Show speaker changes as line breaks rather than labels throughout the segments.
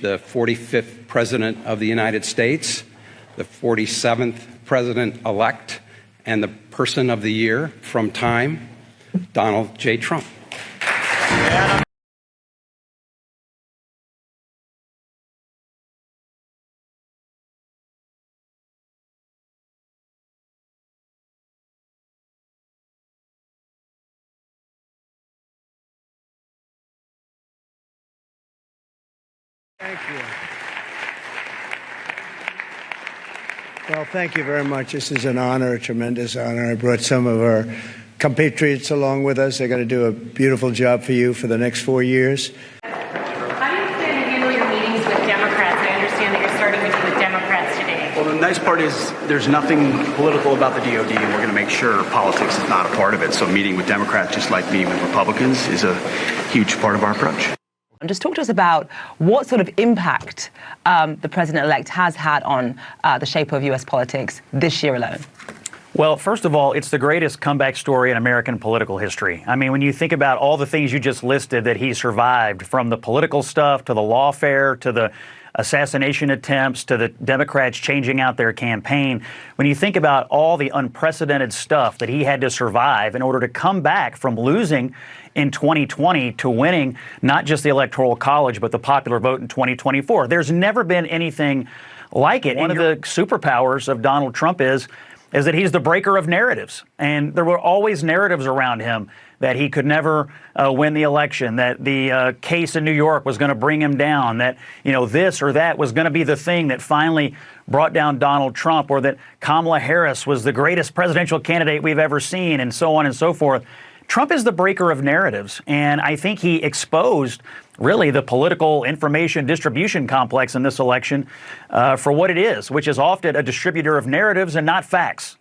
the 45th President of the United States, the 47th President-elect, and the Person of the Year from Time, Donald J. Trump.
Thank you. Well, thank you very much. This is an honor, a tremendous honor. I brought some of our compatriots along with us. They're going to do a beautiful job for you for the next 4 years.
How do you plan to handle your meetings with Democrats? I understand that you're starting meeting with Democrats today.
Well, the nice part is there's nothing political about the DOD, and we're going to make sure politics is not a part of it. So meeting with Democrats, just like meeting with Republicans, is a huge part of our approach.
And just talk to us about what sort of impact the president-elect has had on the shape of U.S. politics this year alone.
Well, first of all, it's the greatest comeback story in American political history. I mean, when you think about all the things you just listed that he survived, from the political stuff to the lawfare to the assassination attempts to the Democrats changing out their campaign, when you think about all the unprecedented stuff that he had to survive in order to come back from losing in 2020 to winning not just the Electoral College, but the popular vote in 2024. There's never been anything like it. One of the superpowers of Donald Trump is that he's the breaker of narratives. And there were always narratives around him that he could never win the election, that the case in New York was going to bring him down, that, you know, this or that was going to be the thing that finally brought down Donald Trump, or that Kamala Harris was the greatest presidential candidate we've ever seen, and so on and so forth. Trump is the breaker of narratives, and I think he exposed really the political information distribution complex in this election for what it is, which is often a distributor of narratives and not facts.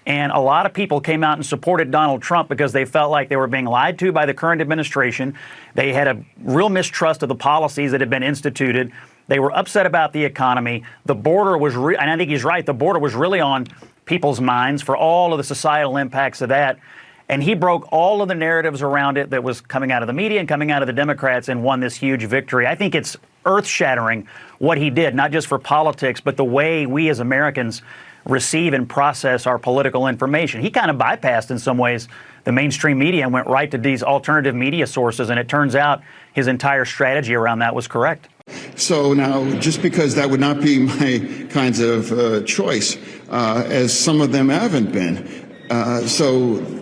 And a lot of people came out and supported Donald Trump because they felt like they were being lied to by the current administration. They had a real mistrust of the policies that had been instituted. They were upset about the economy. The border was, and I think he's right, the border was really on people's minds for all of the societal impacts of that. And he broke all of the narratives around it that was coming out of the media and coming out of the Democrats, and won this huge victory. I think it's earth-shattering what he did, not just for politics, but the way we as Americans receive and process our political information. He kind of bypassed, in some ways, the mainstream media and went right to these alternative media sources, and it turns out his entire strategy around that was correct.
So now, just because that would not be my kinds of choice, as some of them haven't been,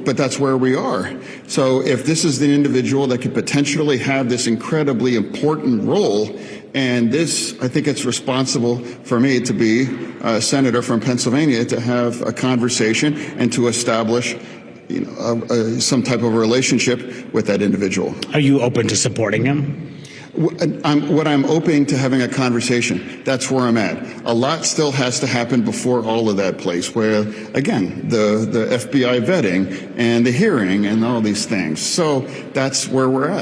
but that's where we are. So if this is the individual that could potentially have this incredibly important role, and this, I think it's responsible for me to be a senator from Pennsylvania, to have a conversation and to establish, you know, some type of relationship with that individual.
Are you open to supporting him?
I'm open to having a conversation. That's where I'm at. A lot still has to happen before all of that place, where, again, the FBI vetting and the hearing and all these things. So that's where we're at.